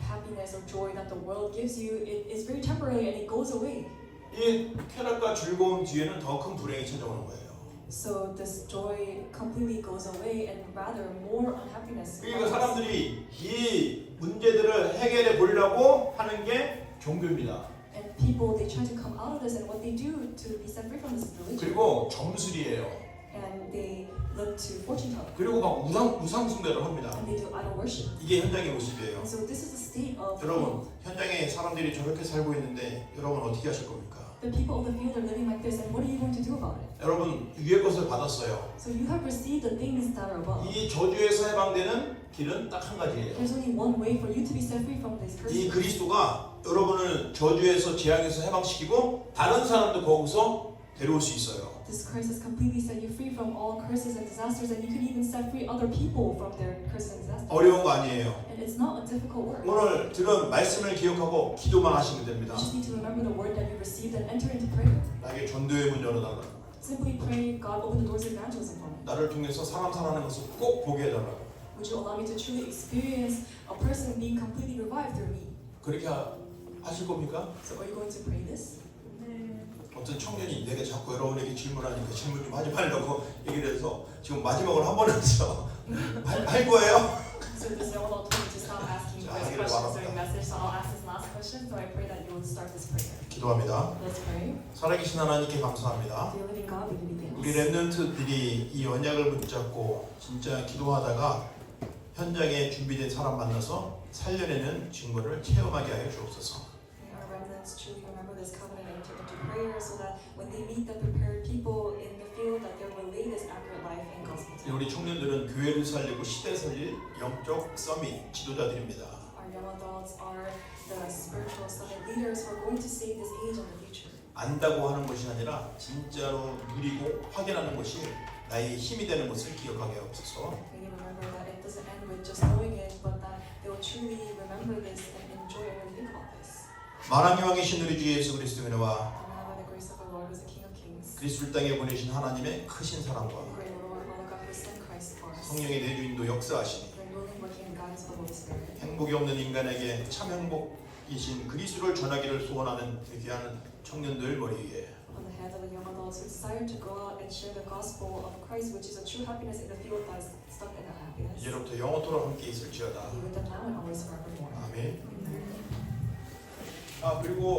happiness or joy that the world gives you, it is very temporary and it goes away. 이 쾌락과 즐거움 뒤에는 더 큰 불행이 찾아오는 거예요. So this joy completely goes away and rather more unhappiness. 그러니까 사람들이 이 문제들을 해결해 보려고 하는 게 종교입니다. And people, they try to come out of this, and what they do to be set free from this is religion. 그리고 점술이에요. And they look to fortune telling. 그리고 막 우상 숭배를 합니다. And they do idol worship. 이게 현장의 모습이에요. And so this is the state of 여러분 현장에 사람들이 저렇게 살고 있는데 여러분 어떻게 하실 겁니까? the people of the field are living like this, and what are you going to do about it? 여러분 위의 것을 받았어요. So you have received the things that are above. 이 저주에서 해방되는 길은 딱 한 가지예요. There's only one way for you to be set free from this curse. 이 그리스도가 여러분을 저주에서 재앙에서 해방시키고 다른 사람도 거기서 데려올 수 있어요. This Christ has completely set you free from all curses and disasters, and you can even set free other people from their curses and disasters. 어려운 거 아니에요. And it's not a difficult work. 오늘 들은 말씀을 기억하고 기도만 하시면 됩니다. You just need to remember the word that you received and enter into prayer. 나에게 전도의 문 열어달라. Simply pray, God, open the doors of evangelism for me. 나를 통해서 사람 살아나는 것을 꼭 보게 해달라. Would you allow me to truly experience a person being completely revived through me? 그렇게 하실 겁니까? So are you going to pray this? 어떤 청년이 내가 자꾸 여러분에게 질문하니까 질문 좀 하지 말라고 얘기를 해서 지금 마지막으로 한 번 했어. 할 거예요? So this no one told me to stop asking 자, this 하기를 questions during 바랍니다. message, so I'll ask this last question. So I pray that you will start this prayer. 기도합니다. Let's pray. 살아계신 하나님께 감사합니다. Dear living God, we give you 우리 thanks. 랩런트들이 이 언약을 붙잡고 진짜 기도하다가 현장에 준비된 사람 만나서 살려내는 증거를 체험하게 하여 주옵소서. May our remnants truly remember this covenant and enter into prayer, so that when they meet the prepared people in the field, that they will relay this accurate life in gospel. 우리 청년들은 교회를 살리고 시대 살릴 영적 서밋 지도자들입니다. Our Our young adults are the spiritual servant leaders who are going to save this age and the future. 안다고 하는 것이 아니라 진짜로 누리고 확인하는 것이 나의 힘이 되는 것을 기억하게 하옵소서. May you remember that it doesn't end with just knowing it, but that they will truly remember this and enjoy it when they think about this. 만왕의 왕이신 우리 주 예수 그리스도의 은혜와 And now by the grace of our Lord, who is the King of Kings, 그리스도를 땅에 보내신 하나님의 크신 사랑과 the great Lord, Father God, who sent Christ for us, 성령의 내주인도 역사하시니 the willing working and guidance of the Holy Spirit, 행복이 없는 인간에게 참 행복이신 그리스도를 전하기를 소원하는 귀한 청년들 머리 위에 on the heads of the young adults who desire to go out and share the gospel of Christ, which is a true happiness in the field that is stuck in unhappiness. 이제로부터 영원토록 함께 있을지어다. Be with them now and always forevermore. 아멘. Amen. 그리고